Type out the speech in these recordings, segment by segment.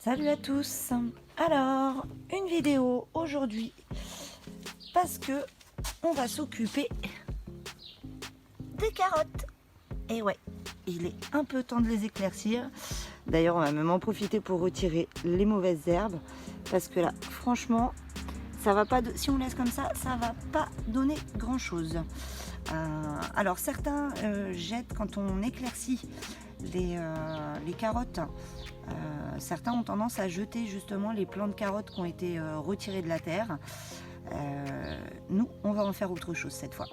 Salut à tous. Alors, une vidéo aujourd'hui parce que on va s'occuper des carottes. Et ouais, il est un peu temps de les éclaircir. D'ailleurs, on va même en profiter pour retirer les mauvaises herbes parce que là, franchement, ça va pas. Si on laisse comme ça va pas donner grand chose. Alors certains jettent quand on éclaircit les carottes. Certains ont tendance à jeter justement les plants de carottes qui ont été retirés de la terre. Nous, on va en faire autre chose cette fois.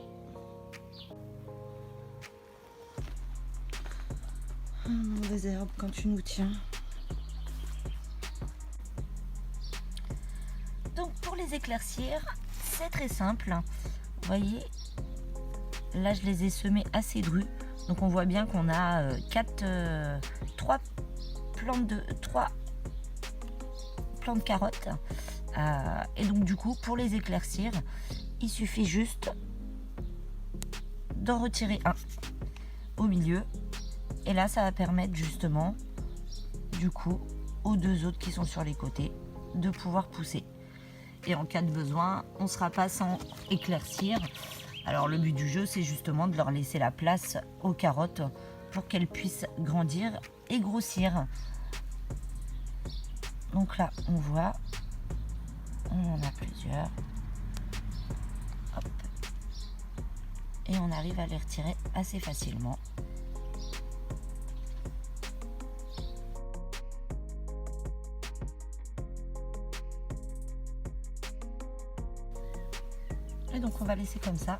Mauvaise herbe quand tu nous tiens. Donc pour les éclaircir, c'est très simple. Vous voyez, là je les ai semés assez drus. Donc on voit bien qu'on a 3 plants de carottes. Et donc du coup, pour les éclaircir, il suffit juste d'en retirer un au milieu. Et là, ça va permettre justement, du coup, aux deux autres qui sont sur les côtés, de pouvoir pousser. Et en cas de besoin, on ne sera pas sans éclaircir. Alors le but du jeu, c'est justement de leur laisser la place aux carottes pour qu'elles puissent grandir et grossir. Donc là, on voit, on en a plusieurs. Hop. Et on arrive à les retirer assez facilement. Et donc on va laisser comme ça,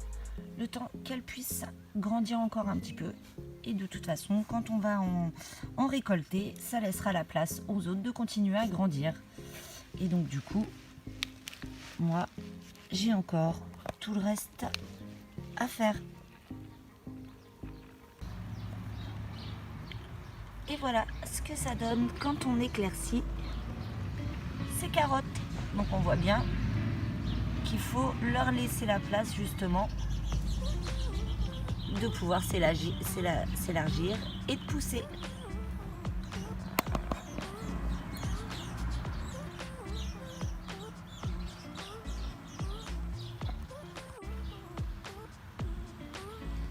le temps qu'elles puissent grandir encore un petit peu. Et de toute façon, quand on va en récolter, ça laissera la place aux autres de continuer à grandir. Et donc du coup, moi, j'ai encore tout le reste à faire. Et voilà ce que ça donne quand on éclaircit ces carottes. Donc on voit bien qu'il faut leur laisser la place justement de pouvoir s'élargir et de pousser.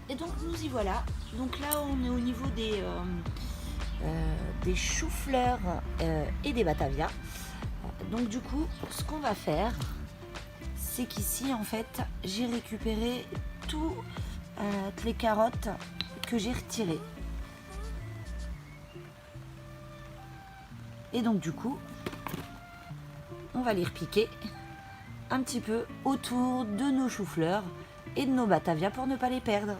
Et donc nous y voilà. Donc là on est au niveau des choux-fleurs et des batavias. Donc du coup, ce qu'on va faire, c'est qu'ici en fait j'ai récupéré toutes les carottes que j'ai retirées. Et donc du coup, on va les repiquer un petit peu autour de nos choux-fleurs et de nos batavias pour ne pas les perdre.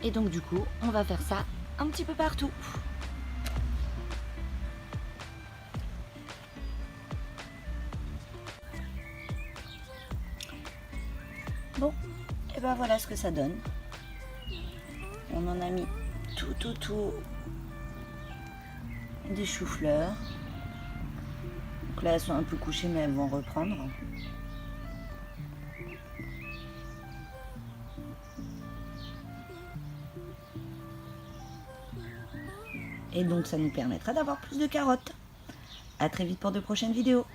Et donc du coup, on va faire ça un petit peu partout. Bon, et ben voilà ce que ça donne. On en a mis tout autour des choux-fleurs. Donc là, elles sont un peu couchées, mais elles vont reprendre. Et donc ça nous permettra d'avoir plus de carottes. A très vite pour de prochaines vidéos.